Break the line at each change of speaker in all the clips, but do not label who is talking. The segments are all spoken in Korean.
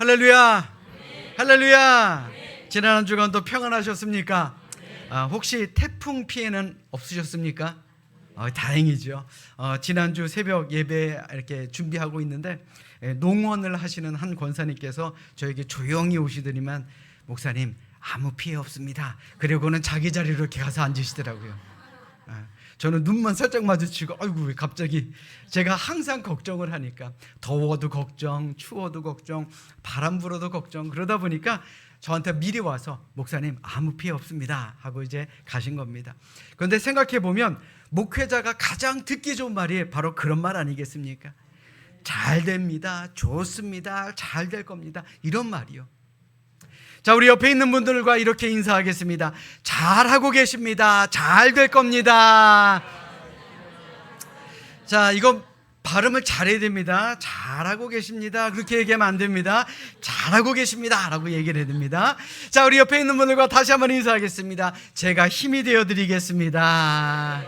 할렐루야. 할렐루야. 지난 한 주간도 평안하셨습니까? 혹시 태풍 피해는 없으셨습니까? 다행이죠. 지난주 새벽 예배 이렇게 준비하고 있는데 농원을 하시는 한 권사님께서 저에게 조용히 오시더니만, 목사님 아무 피해 없습니다. 그리고는 자기 자리로 이렇게 가서 앉으시더라고요. 저는 눈만 살짝 마주치고, 아이고 왜 갑자기. 제가 항상 걱정을 하니까, 더워도 걱정, 추워도 걱정, 바람 불어도 걱정. 그러다 보니까 저한테 미리 와서 목사님 아무 피해 없습니다 하고 이제 가신 겁니다. 그런데 생각해 보면 목회자가 가장 듣기 좋은 말이 바로 그런 말 아니겠습니까? 잘 됩니다, 좋습니다, 잘 될 겁니다, 이런 말이요. 자, 우리 옆에 있는 분들과 이렇게 인사하겠습니다. 잘하고 계십니다. 잘 될 겁니다. 자, 이거 발음을 잘해야 됩니다. 잘하고 계십니다. 그렇게 얘기하면 안 됩니다. 잘하고 계십니다 라고 얘기를 해야 됩니다. 자, 우리 옆에 있는 분들과 다시 한번 인사하겠습니다. 제가 힘이 되어드리겠습니다.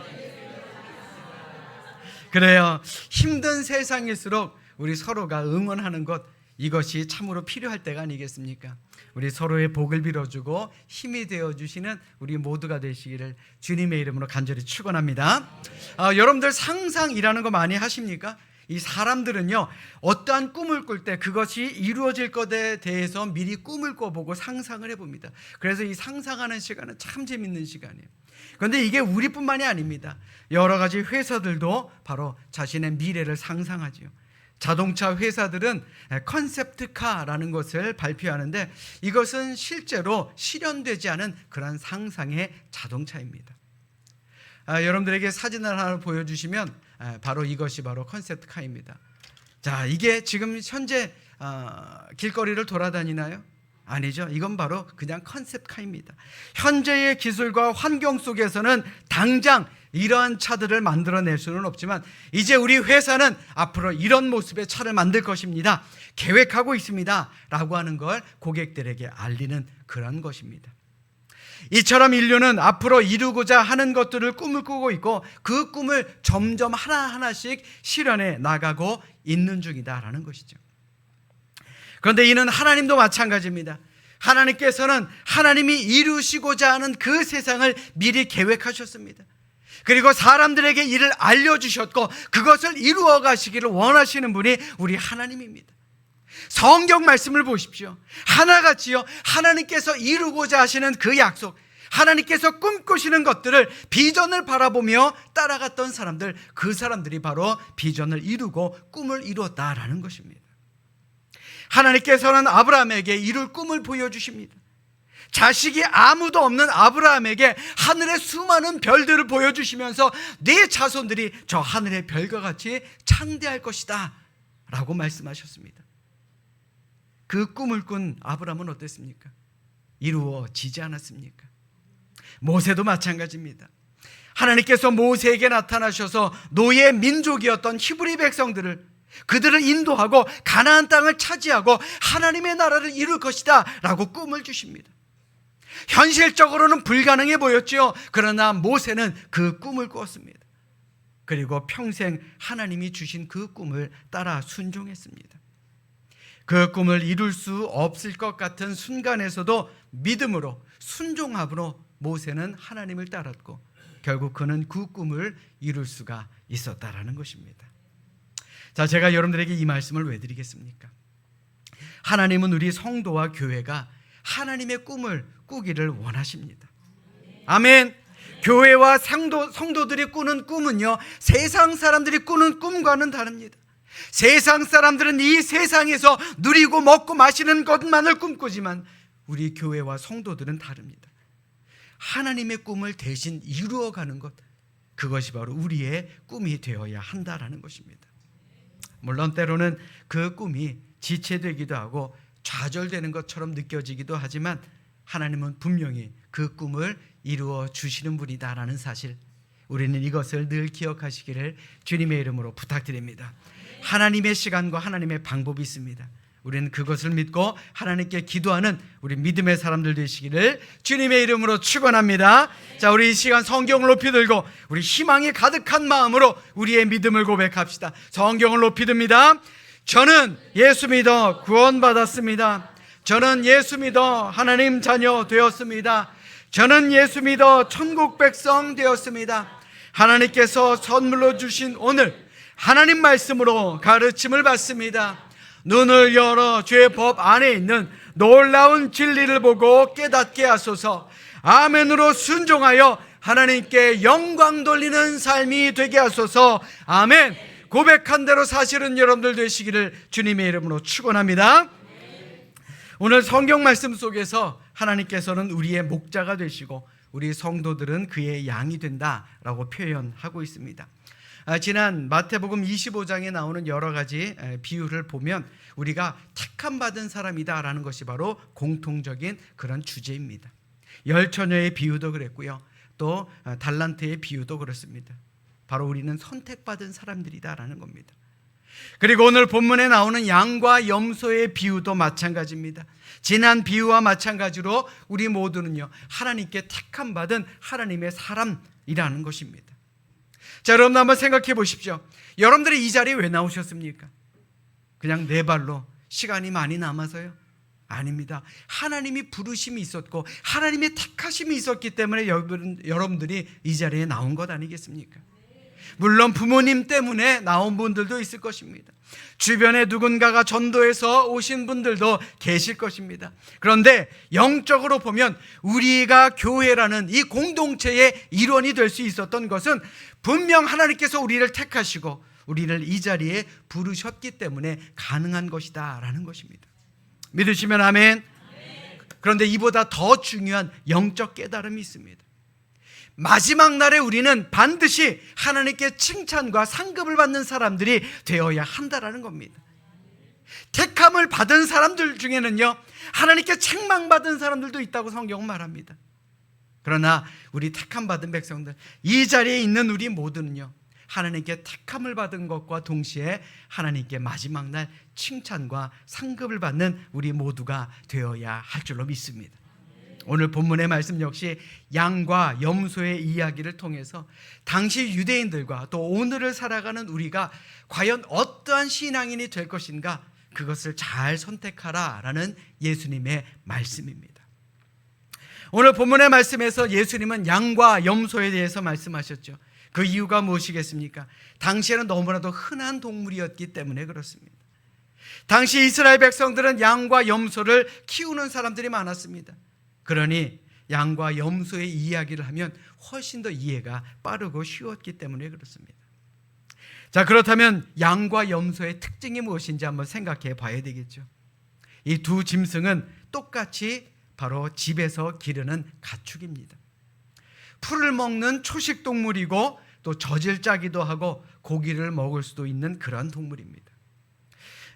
그래요. 힘든 세상일수록 우리 서로가 응원하는 것, 이것이 참으로 필요할 때가 아니겠습니까? 우리 서로의 복을 빌어주고 힘이 되어주시는 우리 모두가 되시기를 주님의 이름으로 간절히 축원합니다. 여러분들 상상이라는 거 많이 하십니까? 이 사람들은요, 어떠한 꿈을 꿀 때 그것이 이루어질 것에 대해서 미리 꿈을 꿔보고 상상을 해봅니다. 그래서 이 상상하는 시간은 참 재밌는 시간이에요. 그런데 이게 우리뿐만이 아닙니다. 여러 가지 회사들도 바로 자신의 미래를 상상하지요. 자동차 회사들은 컨셉트카라는 것을 발표하는데, 이것은 실제로 실현되지 않은 그런 상상의 자동차입니다. 여러분들에게 사진을 하나 보여주시면 바로 이것이 바로 컨셉트카입니다. 자, 이게 지금 현재 길거리를 돌아다니나요? 아니죠. 이건 바로 그냥 컨셉카입니다. 현재의 기술과 환경 속에서는 당장 이러한 차들을 만들어낼 수는 없지만, 이제 우리 회사는 앞으로 이런 모습의 차를 만들 것입니다, 계획하고 있습니다 라고 하는 걸 고객들에게 알리는 그런 것입니다. 이처럼 인류는 앞으로 이루고자 하는 것들을 꿈을 꾸고 있고, 그 꿈을 점점 하나하나씩 실현해 나가고 있는 중이다라는 것이죠. 그런데 이는 하나님도 마찬가지입니다. 하나님께서는 하나님이 이루시고자 하는 그 세상을 미리 계획하셨습니다. 그리고 사람들에게 이를 알려주셨고, 그것을 이루어 가시기를 원하시는 분이 우리 하나님입니다. 성경 말씀을 보십시오. 하나같이요, 하나님께서 이루고자 하시는 그 약속, 하나님께서 꿈꾸시는 것들을, 비전을 바라보며 따라갔던 사람들, 그 사람들이 바로 비전을 이루고 꿈을 이루었다라는 것입니다. 하나님께서는 아브라함에게 이룰 꿈을 보여주십니다. 자식이 아무도 없는 아브라함에게 하늘의 수많은 별들을 보여주시면서 네 자손들이 저 하늘의 별과 같이 창대할 것이다 라고 말씀하셨습니다. 그 꿈을 꾼 아브라함은 어땠습니까? 이루어지지 않았습니까? 모세도 마찬가지입니다. 하나님께서 모세에게 나타나셔서 노예 민족이었던 히브리 백성들을, 그들을 인도하고 가나안 땅을 차지하고 하나님의 나라를 이룰 것이다 라고 꿈을 주십니다. 현실적으로는 불가능해 보였죠. 그러나 모세는 그 꿈을 꾸었습니다. 그리고 평생 하나님이 주신 그 꿈을 따라 순종했습니다. 그 꿈을 이룰 수 없을 것 같은 순간에서도 믿음으로, 순종함으로 모세는 하나님을 따랐고, 결국 그는 그 꿈을 이룰 수가 있었다라는 것입니다. 자, 제가 여러분들에게 이 말씀을 왜 드리겠습니까? 하나님은 우리 성도와 교회가 하나님의 꿈을 꾸기를 원하십니다. 아멘. 교회와 성도들이 꾸는 꿈은요, 세상 사람들이 꾸는 꿈과는 다릅니다. 세상 사람들은 이 세상에서 누리고 먹고 마시는 것만을 꿈꾸지만, 우리 교회와 성도들은 다릅니다. 하나님의 꿈을 대신 이루어가는 것, 그것이 바로 우리의 꿈이 되어야 한다라는 것입니다. 물론 때로는 그 꿈이 지체되기도 하고 좌절되는 것처럼 느껴지기도 하지만, 하나님은 분명히 그 꿈을 이루어 주시는 분이다라는 사실, 우리는 이것을 늘 기억하시기를 주님의 이름으로 부탁드립니다. 하나님의 시간과 하나님의 방법이 있습니다. 우리는 그것을 믿고 하나님께 기도하는 우리 믿음의 사람들 되시기를 주님의 이름으로 축원합니다. 자, 우리 이 시간 성경을 높이 들고 우리 희망이 가득한 마음으로 우리의 믿음을 고백합시다. 성경을 높이 듭니다. 저는 예수 믿어 구원받았습니다. 저는 예수 믿어 하나님 자녀 되었습니다. 저는 예수 믿어 천국 백성 되었습니다. 하나님께서 선물로 주신 오늘 하나님 말씀으로 가르침을 받습니다. 눈을 열어 주의 법 안에 있는 놀라운 진리를 보고 깨닫게 하소서. 아멘으로 순종하여 하나님께 영광 돌리는 삶이 되게 하소서. 아멘. 고백한 대로 사실은 여러분들 되시기를 주님의 이름으로 축원합니다. 오늘 성경 말씀 속에서 하나님께서는 우리의 목자가 되시고 우리 성도들은 그의 양이 된다라고 표현하고 있습니다. 지난 마태복음 25장에 나오는 여러 가지 비유를 보면 우리가 택함 받은 사람이다라는 것이 바로 공통적인 그런 주제입니다. 열처녀의 비유도 그랬고요. 또 달란트의 비유도 그렇습니다. 바로 우리는 선택받은 사람들이다라는 겁니다. 그리고 오늘 본문에 나오는 양과 염소의 비유도 마찬가지입니다. 지난 비유와 마찬가지로 우리 모두는요, 하나님께 택함 받은 하나님의 사람이라는 것입니다. 자, 여러분 한번 생각해 보십시오. 여러분들이 이 자리에 왜 나오셨습니까? 그냥 내 발로 시간이 많이 남아서요? 아닙니다. 하나님이 부르심이 있었고 하나님의 택하심이 있었기 때문에 여러분들이 이 자리에 나온 것 아니겠습니까? 물론 부모님 때문에 나온 분들도 있을 것입니다. 주변에 누군가가 전도해서 오신 분들도 계실 것입니다. 그런데 영적으로 보면 우리가 교회라는 이 공동체의 일원이 될 수 있었던 것은 분명 하나님께서 우리를 택하시고 우리를 이 자리에 부르셨기 때문에 가능한 것이다 라는 것입니다. 믿으시면 아멘. 그런데 이보다 더 중요한 영적 깨달음이 있습니다. 마지막 날에 우리는 반드시 하나님께 칭찬과 상급을 받는 사람들이 되어야 한다라는 겁니다. 택함을 받은 사람들 중에는요, 하나님께 책망받은 사람들도 있다고 성경은 말합니다. 그러나 우리 택함 받은 백성들, 이 자리에 있는 우리 모두는요, 하나님께 택함을 받은 것과 동시에 하나님께 마지막 날 칭찬과 상급을 받는 우리 모두가 되어야 할 줄로 믿습니다. 오늘 본문의 말씀 역시 양과 염소의 이야기를 통해서 당시 유대인들과 또 오늘을 살아가는 우리가 과연 어떠한 신앙인이 될 것인가, 그것을 잘 선택하라라는 예수님의 말씀입니다. 오늘 본문의 말씀에서 예수님은 양과 염소에 대해서 말씀하셨죠. 그 이유가 무엇이겠습니까? 당시에는 너무나도 흔한 동물이었기 때문에 그렇습니다. 당시 이스라엘 백성들은 양과 염소를 키우는 사람들이 많았습니다. 그러니 양과 염소의 이야기를 하면 훨씬 더 이해가 빠르고 쉬웠기 때문에 그렇습니다. 자, 그렇다면 양과 염소의 특징이 무엇인지 한번 생각해 봐야 되겠죠. 이 두 짐승은 똑같이 바로 집에서 기르는 가축입니다. 풀을 먹는 초식 동물이고 또 젖을 짜기도 하고 고기를 먹을 수도 있는 그런 동물입니다.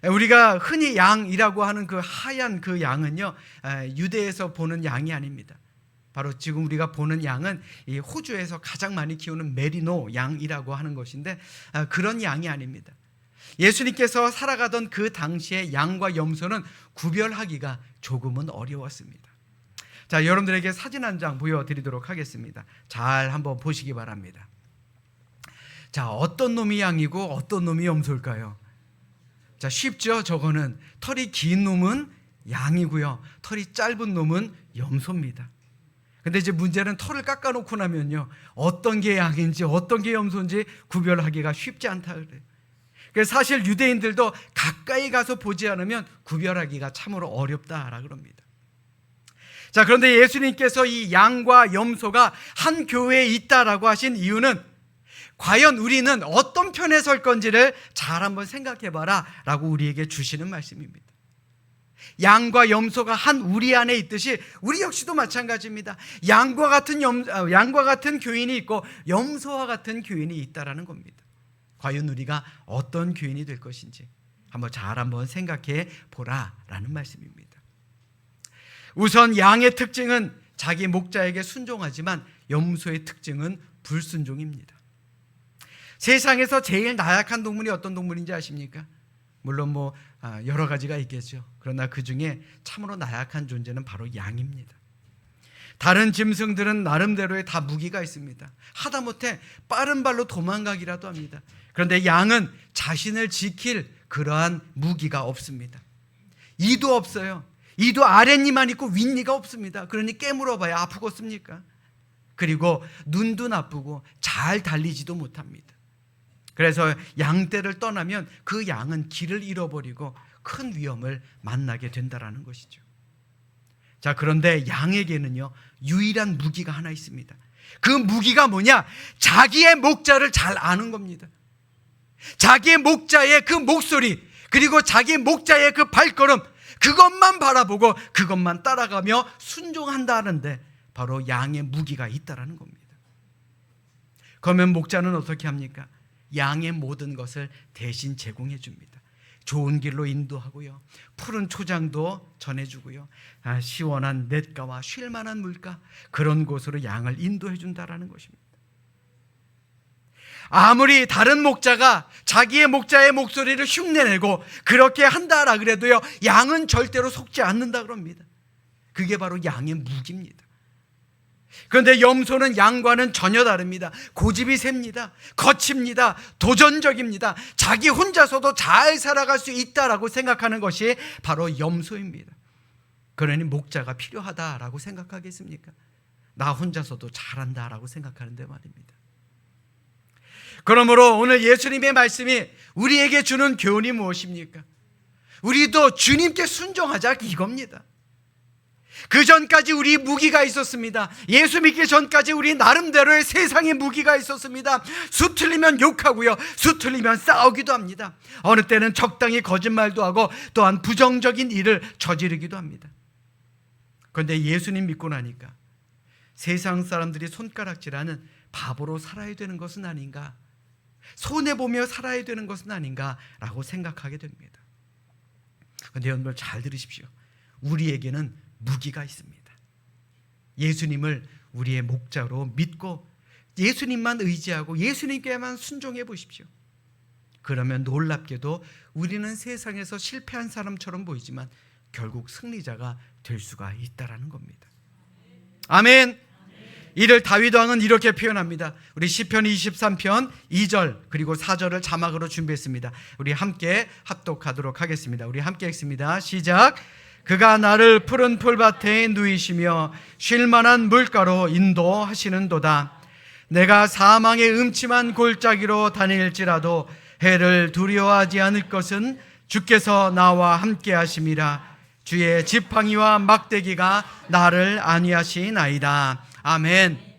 우리가 흔히 양이라고 하는 그 하얀 그 양은요, 유대에서 보는 양이 아닙니다. 바로 지금 우리가 보는 양은 이 호주에서 가장 많이 키우는 메리노 양이라고 하는 것인데, 그런 양이 아닙니다. 예수님께서 살아가던 그 당시에 양과 염소는 구별하기가 조금은 어려웠습니다. 자, 여러분들에게 사진 한 장 보여드리도록 하겠습니다. 잘 한번 보시기 바랍니다. 자, 어떤 놈이 양이고 어떤 놈이 염소일까요? 자, 쉽죠? 저거는 털이 긴 놈은 양이고요, 털이 짧은 놈은 염소입니다. 근데 이제 문제는 털을 깎아놓고 나면요, 어떤 게 양인지 어떤 게 염소인지 구별하기가 쉽지 않다 그래요. 그래서 사실 유대인들도 가까이 가서 보지 않으면 구별하기가 참으로 어렵다라 그럽니다. 자, 그런데 예수님께서 이 양과 염소가 한 교회에 있다라고 하신 이유는 과연 우리는 어떤 편에 설 건지를 잘 한번 생각해봐라 라고 우리에게 주시는 말씀입니다. 양과 염소가 한 우리 안에 있듯이 우리 역시도 마찬가지입니다. 양과 같은 교인이 있고 염소와 같은 교인이 있다라는 겁니다. 과연 우리가 어떤 교인이 될 것인지 한번 생각해 보라라는 말씀입니다. 우선 양의 특징은 자기 목자에게 순종하지만 염소의 특징은 불순종입니다. 세상에서 제일 나약한 동물이 어떤 동물인지 아십니까? 물론 여러 가지가 있겠죠. 그러나 그 중에 참으로 나약한 존재는 바로 양입니다. 다른 짐승들은 나름대로의 다 무기가 있습니다. 하다못해 빠른 발로 도망가기라도 합니다. 그런데 양은 자신을 지킬 그러한 무기가 없습니다. 이도 없어요. 이도 아랫니만 있고 윗니가 없습니다. 그러니 깨물어봐야 아프겠습니까? 그리고 눈도 나쁘고 잘 달리지도 못합니다. 그래서 양떼를 떠나면 그 양은 길을 잃어버리고 큰 위험을 만나게 된다는 것이죠. 자, 그런데 양에게는요, 유일한 무기가 하나 있습니다. 그 무기가 뭐냐? 자기의 목자를 잘 아는 겁니다. 자기의 목자의 그 목소리, 그리고 자기의 목자의 그 발걸음, 그것만 바라보고 그것만 따라가며 순종한다는데 바로 양의 무기가 있다라는 겁니다. 그러면 목자는 어떻게 합니까? 양의 모든 것을 대신 제공해 줍니다. 좋은 길로 인도하고요, 푸른 초장도 전해주고요, 시원한 냇가와 쉴만한 물가, 그런 곳으로 양을 인도해 준다라는 것입니다. 아무리 다른 목자가 자기의 목자의 목소리를 흉내내고 그렇게 한다라 그래도요, 양은 절대로 속지 않는다 그럽니다. 그게 바로 양의 무기입니다. 그런데 염소는 양과는 전혀 다릅니다. 고집이 셉니다. 거칩니다. 도전적입니다. 자기 혼자서도 잘 살아갈 수 있다라고 생각하는 것이 바로 염소입니다. 그러니 목자가 필요하다라고 생각하겠습니까? 나 혼자서도 잘한다라고 생각하는데 말입니다. 그러므로 오늘 예수님의 말씀이 우리에게 주는 교훈이 무엇입니까? 우리도 주님께 순종하자, 이겁니다. 그 전까지 우리 무기가 있었습니다. 예수 믿기 전까지 우리 나름대로의 세상의 무기가 있었습니다. 수 틀리면 욕하고요, 수 틀리면 싸우기도 합니다. 어느 때는 적당히 거짓말도 하고 또한 부정적인 일을 저지르기도 합니다. 그런데 예수님 믿고 나니까 세상 사람들이 손가락질하는 바보로 살아야 되는 것은 아닌가, 손해보며 살아야 되는 것은 아닌가라고 생각하게 됩니다. 그런데 여러분들 잘 들으십시오. 우리에게는 무기가 있습니다. 예수님을 우리의 목자로 믿고 예수님만 의지하고 예수님께만 순종해 보십시오. 그러면 놀랍게도 우리는 세상에서 실패한 사람처럼 보이지만 결국 승리자가 될 수가 있다라는 겁니다. 아멘. 이를 다윗 왕은 이렇게 표현합니다. 우리 시편 23편 2절 그리고 4절을 자막으로 준비했습니다. 우리 함께 합독하도록 하겠습니다. 우리 함께 읽습니다. 시작. 그가 나를 푸른 풀밭에 누이시며 쉴만한 물가로 인도하시는도다. 내가 사망의 음침한 골짜기로 다닐지라도 해를 두려워하지 않을 것은 주께서 나와 함께 하심이라. 주의 지팡이와 막대기가 나를 안위하시나이다. 아멘.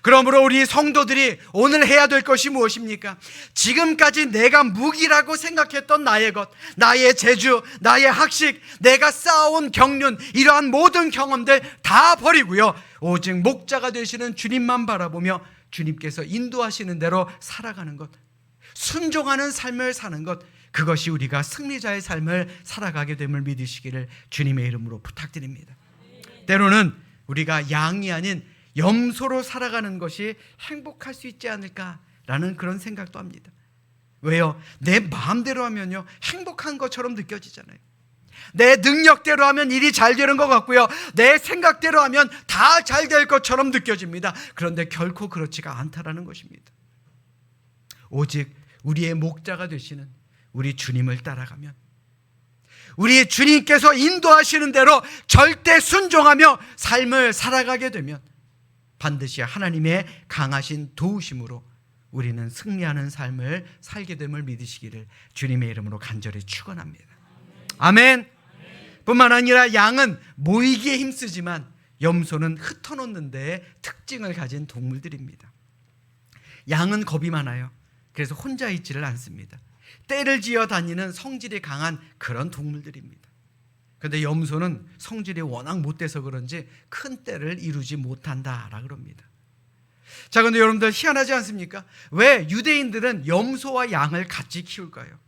그러므로 우리 성도들이 오늘 해야 될 것이 무엇입니까? 지금까지 내가 무기라고 생각했던 나의 것, 나의 재주, 나의 학식, 내가 쌓아온 경륜, 이러한 모든 경험들 다 버리고요, 오직 목자가 되시는 주님만 바라보며 주님께서 인도하시는 대로 살아가는 것, 순종하는 삶을 사는 것, 그것이 우리가 승리자의 삶을 살아가게 됨을 믿으시기를 주님의 이름으로 부탁드립니다. 때로는 우리가 양이 아닌 염소로 살아가는 것이 행복할 수 있지 않을까라는 그런 생각도 합니다. 왜요? 내 마음대로 하면요, 행복한 것처럼 느껴지잖아요. 내 능력대로 하면 일이 잘 되는 것 같고요, 내 생각대로 하면 다 잘 될 것처럼 느껴집니다. 그런데 결코 그렇지가 않다라는 것입니다. 오직 우리의 목자가 되시는 우리 주님을 따라가면, 우리 주님께서 인도하시는 대로 절대 순종하며 삶을 살아가게 되면 반드시 하나님의 강하신 도우심으로 우리는 승리하는 삶을 살게 됨을 믿으시기를 주님의 이름으로 간절히 축원합니다. 아멘. 뿐만 아니라 양은 모이기에 힘쓰지만 염소는 흩어놓는 데 특징을 가진 동물들입니다. 양은 겁이 많아요. 그래서 혼자 있지를 않습니다. 떼를 지어 다니는 성질이 강한 그런 동물들입니다. 그런데 염소는 성질이 워낙 못돼서 그런지 큰 떼를 이루지 못한다라 그럽니다. 자, 그런데 여러분들 희한하지 않습니까? 왜 유대인들은 염소와 양을 같이 키울까요?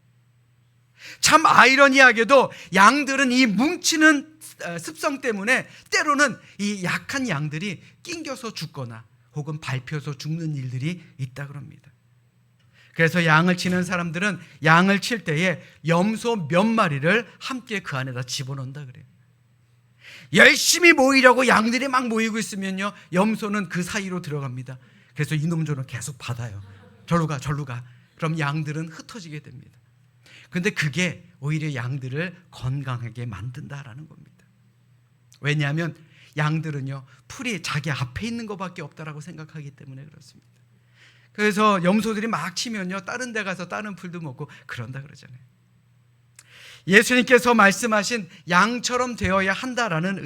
참 아이러니하게도 양들은 이 뭉치는 습성 때문에 때로는 이 약한 양들이 낑겨서 죽거나 혹은 밟혀서 죽는 일들이 있다 그럽니다. 그래서 양을 치는 사람들은 양을 칠 때에 염소 몇 마리를 함께 그 안에다 집어넣는다 그래요. 열심히 모이려고 양들이 막 모이고 있으면요, 염소는 그 사이로 들어갑니다. 그래서 이놈저놈 계속 받아요. 절로 가. 그럼 양들은 흩어지게 됩니다. 근데 그게 오히려 양들을 건강하게 만든다라는 겁니다. 왜냐하면 양들은요, 풀이 자기 앞에 있는 것밖에 없다라고 생각하기 때문에 그렇습니다. 그래서 염소들이 막 치면요, 다른 데 가서 다른 풀도 먹고 그런다 그러잖아요. 예수님께서 말씀하신 양처럼 되어야 한다라는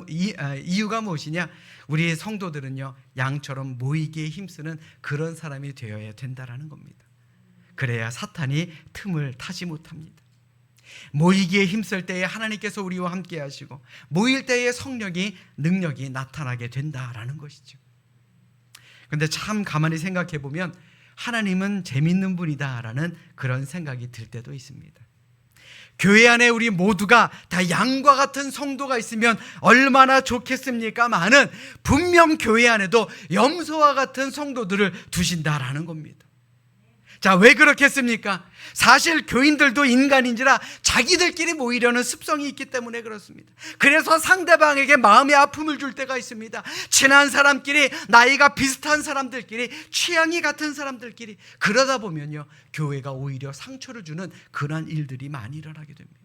이유가 무엇이냐? 우리 성도들은요, 양처럼 모이기에 힘쓰는 그런 사람이 되어야 된다라는 겁니다. 그래야 사탄이 틈을 타지 못합니다. 모이기에 힘쓸 때에 하나님께서 우리와 함께 하시고, 모일 때에 성령이, 능력이 나타나게 된다라는 것이죠. 근데 참 가만히 생각해 보면 하나님은 재밌는 분이다라는 그런 생각이 들 때도 있습니다. 교회 안에 우리 모두가 다 양과 같은 성도가 있으면 얼마나 좋겠습니까마는 분명 교회 안에도 염소와 같은 성도들을 두신다라는 겁니다. 자, 왜 그렇겠습니까? 사실 교인들도 인간인지라 자기들끼리 모이려는 습성이 있기 때문에 그렇습니다. 그래서 상대방에게 마음의 아픔을 줄 때가 있습니다. 친한 사람끼리, 나이가 비슷한 사람들끼리, 취향이 같은 사람들끼리, 그러다 보면요, 교회가 오히려 상처를 주는 그런 일들이 많이 일어나게 됩니다.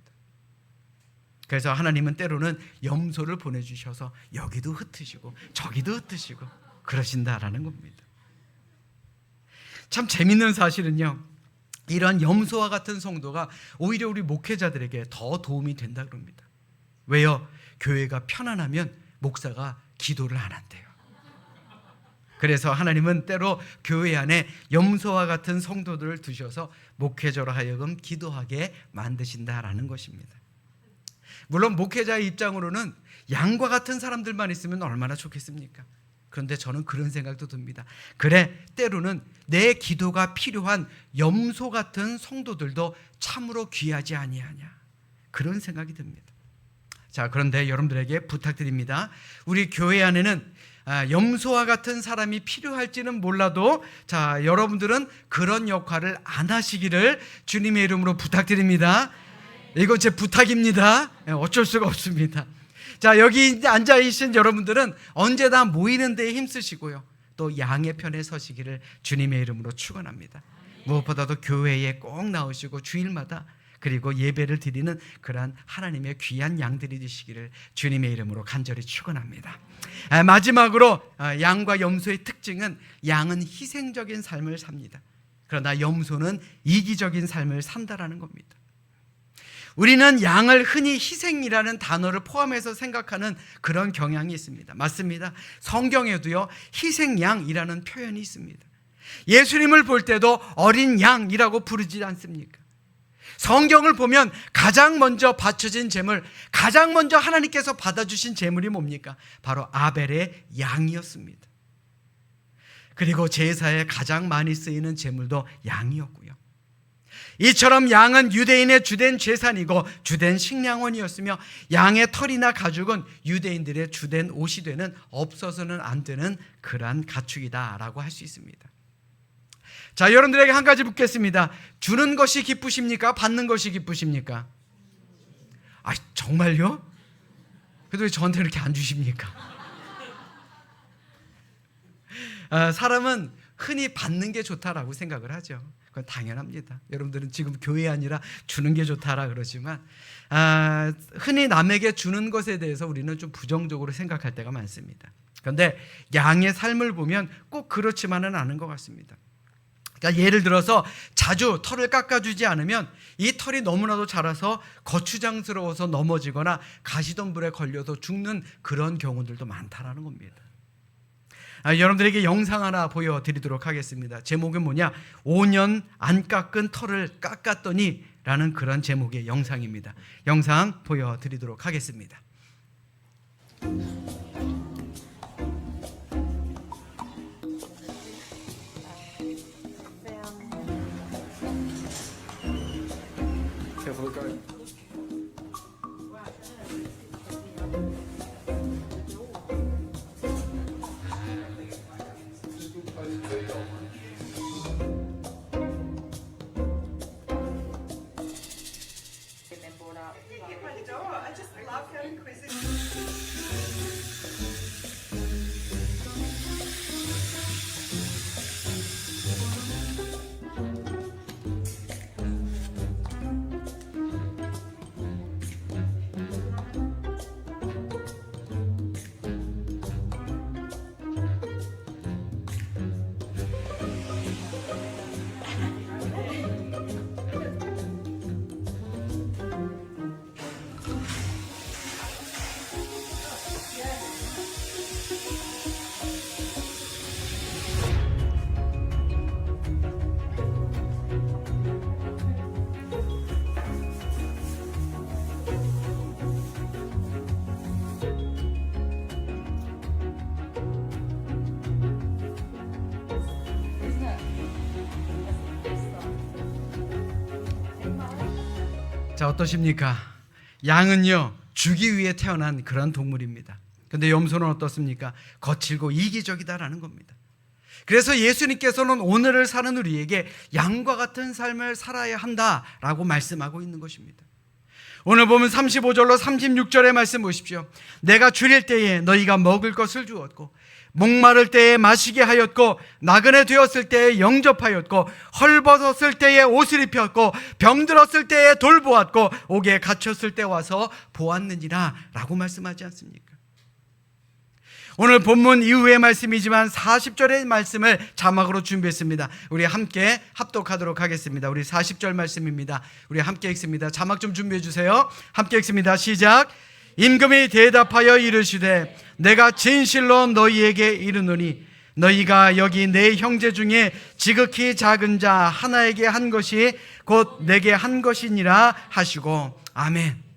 그래서 하나님은 때로는 염소를 보내주셔서 여기도 흩으시고 저기도 흩으시고 그러신다라는 겁니다. 참 재밌는 사실은요, 이런 염소와 같은 성도가 오히려 우리 목회자들에게 더 도움이 된다 그럽니다. 왜요? 교회가 편안하면 목사가 기도를 안 한대요. 그래서 하나님은 때로 교회 안에 염소와 같은 성도들을 두셔서 목회자로 하여금 기도하게 만드신다라는 것입니다. 물론 목회자의 입장으로는 양과 같은 사람들만 있으면 얼마나 좋겠습니까? 그런데 저는 그런 생각도 듭니다. 그래, 때로는 내 기도가 필요한 염소 같은 성도들도 참으로 귀하지 아니하냐, 그런 생각이 듭니다. 자, 그런데 여러분들에게 부탁드립니다. 우리 교회 안에는 염소와 같은 사람이 필요할지는 몰라도, 자, 여러분들은 그런 역할을 안 하시기를 주님의 이름으로 부탁드립니다. 이건 제 부탁입니다. 어쩔 수가 없습니다. 자, 여기 앉아계신 여러분들은 언제나 모이는 데에 힘쓰시고요, 또 양의 편에 서시기를 주님의 이름으로 축원합니다. 무엇보다도 교회에 꼭 나오시고 주일마다 그리고 예배를 드리는 그러한 하나님의 귀한 양들이 되시기를 주님의 이름으로 간절히 축원합니다. 마지막으로 양과 염소의 특징은 양은 희생적인 삶을 삽니다. 그러나 염소는 이기적인 삶을 산다라는 겁니다. 우리는 양을 흔히 희생이라는 단어를 포함해서 생각하는 그런 경향이 있습니다. 맞습니다. 성경에도요, 희생양이라는 표현이 있습니다. 예수님을 볼 때도 어린 양이라고 부르지 않습니까? 성경을 보면 가장 먼저 바쳐진 제물, 가장 먼저 하나님께서 받아주신 제물이 뭡니까? 바로 아벨의 양이었습니다. 그리고 제사에 가장 많이 쓰이는 제물도 양이었고요. 이처럼 양은 유대인의 주된 제산이고 주된 식량원이었으며, 양의 털이나 가죽은 유대인들의 주된 옷이 되는, 없어서는 안 되는 그러한 가축이다라고 할 수 있습니다. 자, 여러분들에게 한 가지 묻겠습니다. 주는 것이 기쁘십니까? 받는 것이 기쁘십니까? 아, 정말요? 그래도 왜 저한테 이렇게 안 주십니까? 사람은 흔히 받는 게 좋다라고 생각을 하죠. 그건 당연합니다. 여러분들은 지금 교회 아니라 주는 게 좋다라 그러지만, 흔히 남에게 주는 것에 대해서 우리는 좀 부정적으로 생각할 때가 많습니다. 그런데 양의 삶을 보면 꼭 그렇지만은 않은 것 같습니다. 그러니까 예를 들어서 자주 털을 깎아주지 않으면 이 털이 너무나도 자라서 거추장스러워서 넘어지거나 가시덤불에 걸려서 죽는 그런 경우들도 많다라는 겁니다. 여러분들에게 영상 하나 보여드리도록 하겠습니다. 제목은 뭐냐? 5년 안 깎은 털을 깎았더니 라는 그런 제목의 영상입니다. 영상 보여드리도록 하겠습니다. 자, 어떠십니까? 양은요, 주기 위해 태어난 그런 동물입니다. 근데 염소는 어떻습니까? 거칠고 이기적이다라는 겁니다. 그래서 예수님께서는 오늘을 사는 우리에게 양과 같은 삶을 살아야 한다라고 말씀하고 있는 것입니다. 오늘 보면 35절로 36절의 말씀 보십시오. 내가 줄일 때에 너희가 먹을 것을 주었고, 목마를 때에 마시게 하였고, 나그네 되었을 때에 영접하였고, 헐벗었을 때에 옷을 입혔고, 병들었을 때에 돌보았고, 옥에 갇혔을 때 와서 보았느니라 라고 말씀하지 않습니까? 오늘 본문 이후의 말씀이지만 40절의 말씀을 자막으로 준비했습니다. 우리 함께 합독하도록 하겠습니다. 우리 40절 말씀입니다. 우리 함께 읽습니다. 자막 좀 준비해 주세요. 함께 읽습니다. 시작. 임금이 대답하여 이르시되 내가 진실로 너희에게 이르노니 너희가 여기 내 형제 중에 지극히 작은 자 하나에게 한 것이 곧 내게 한 것이니라 하시고 아멘.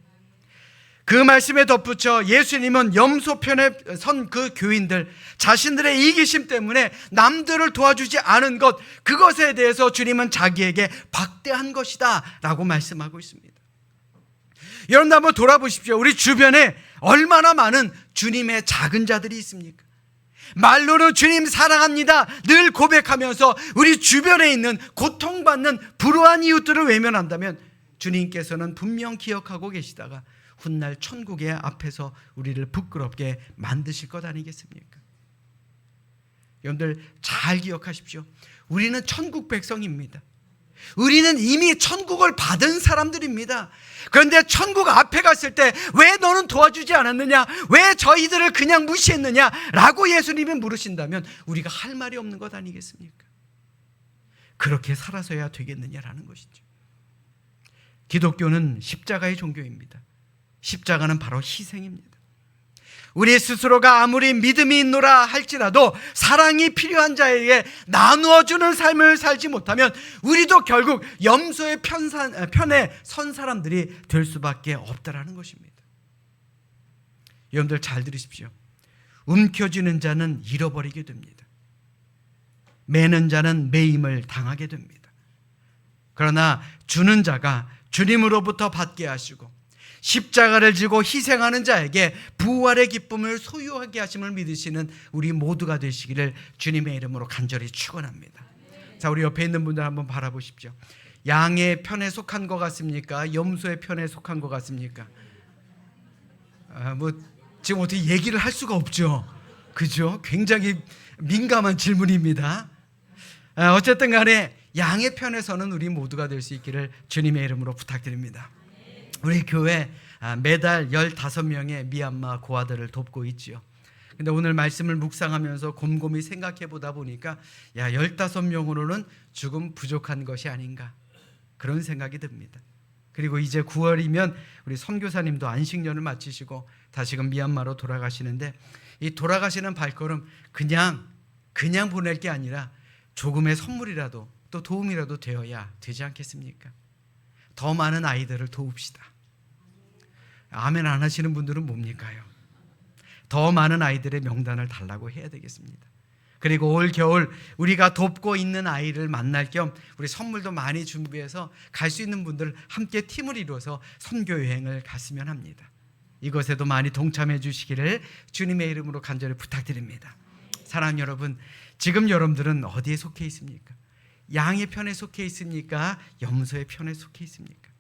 그 말씀에 덧붙여 예수님은 염소편에 선 그 교인들, 자신들의 이기심 때문에 남들을 도와주지 않은 것, 그것에 대해서 주님은 자기에게 박대한 것이다 라고 말씀하고 있습니다. 여러분도 한번 돌아보십시오. 우리 주변에 얼마나 많은 주님의 작은 자들이 있습니까? 말로는 주님 사랑합니다 늘 고백하면서 우리 주변에 있는 고통받는 불우한 이웃들을 외면한다면 주님께서는 분명 기억하고 계시다가 훗날 천국의 앞에서 우리를 부끄럽게 만드실 것 아니겠습니까? 여러분들 잘 기억하십시오. 우리는 천국 백성입니다. 우리는 이미 천국을 받은 사람들입니다. 그런데 천국 앞에 갔을 때 왜 너는 도와주지 않았느냐? 왜 저희들을 그냥 무시했느냐? 라고 예수님이 물으신다면 우리가 할 말이 없는 것 아니겠습니까? 그렇게 살아서야 되겠느냐라는 것이죠. 기독교는 십자가의 종교입니다. 십자가는 바로 희생입니다. 우리 스스로가 아무리 믿음이 있노라 할지라도 사랑이 필요한 자에게 나누어주는 삶을 살지 못하면 우리도 결국 염소의 편에 선 사람들이 될 수밖에 없다라는 것입니다. 여러분들 잘 들으십시오. 움켜쥐는 자는 잃어버리게 됩니다. 매는 자는 매임을 당하게 됩니다. 그러나 주는 자가 주님으로부터 받게 하시고 십자가를 지고 희생하는 자에게 부활의 기쁨을 소유하게 하심을 믿으시는 우리 모두가 되시기를 주님의 이름으로 간절히 축원합니다. 자, 우리 옆에 있는 분들 한번 바라보십시오. 양의 편에 속한 것 같습니까? 염소의 편에 속한 것 같습니까? 지금 어떻게 얘기를 할 수가 없죠. 그죠? 굉장히 민감한 질문입니다. 어쨌든 간에 양의 편에서는 우리 모두가 될 수 있기를 주님의 이름으로 부탁드립니다. 우리 교회 매달 15명의 미얀마 고아들을 돕고 있지요. 근데 오늘 말씀을 묵상하면서 곰곰이 생각해 보다 보니까 15명으로는 조금 부족한 것이 아닌가 그런 생각이 듭니다. 그리고 이제 9월이면 우리 선교사님도 안식년을 마치시고 다시금 미얀마로 돌아가시는데 이 돌아가시는 발걸음 그냥 보낼 게 아니라 조금의 선물이라도 또 도움이라도 되어야 되지 않겠습니까? 더 많은 아이들을 도웁시다. 아멘 안 하시는 분들은 뭡니까요? 더 많은 아이들의 명단을 달라고 해야 되겠습니다. 그리고 올 겨울 우리가 돕고 있는 아이를 만날 겸 우리 선물도 많이 준비해서 갈 수 있는 분들 함께 팀을 이루어서 선교 여행을 갔으면 합니다. 이것에도 많이 동참해 주시기를 주님의 이름으로 간절히 부탁드립니다. 사랑하는 여러분, 지금 여러분들은 어디에 속해 있습니까? 양의 편에 속해 있습니까? 염소의 편에 속해 있습니까?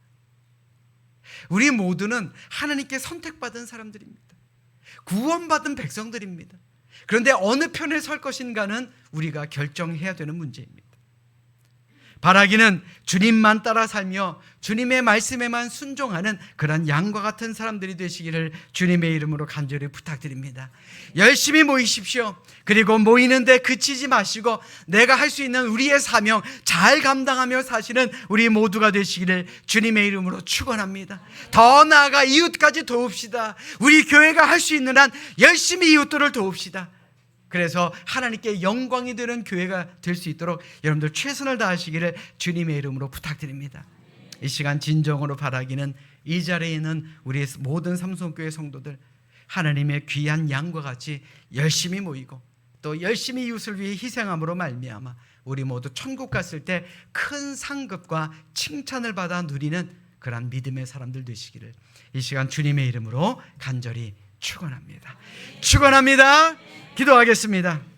우리 모두는 하나님께 선택받은 사람들입니다. 구원받은 백성들입니다. 그런데 어느 편에 설 것인가는 우리가 결정해야 되는 문제입니다. 바라기는 주님만 따라 살며 주님의 말씀에만 순종하는 그런 양과 같은 사람들이 되시기를 주님의 이름으로 간절히 부탁드립니다. 열심히 모이십시오. 그리고 모이는데 그치지 마시고 내가 할 수 있는 우리의 사명 잘 감당하며 사시는 우리 모두가 되시기를 주님의 이름으로 축원합니다. 더 나아가 이웃까지 도웁시다. 우리 교회가 할 수 있는 한 열심히 이웃들을 도웁시다. 그래서 하나님께 영광이 되는 교회가 될 수 있도록 여러분들 최선을 다하시기를 주님의 이름으로 부탁드립니다. 이 시간 진정으로 바라기는 이 자리에 있는 우리 모든 삼성교회 성도들 하나님의 귀한 양과 같이 열심히 모이고 또 열심히 이웃을 위해 희생함으로 말미암아 우리 모두 천국 갔을 때 큰 상급과 칭찬을 받아 누리는 그러한 믿음의 사람들 되시기를 이 시간 주님의 이름으로 간절히 축원합니다. 축원합니다. 기도하겠습니다.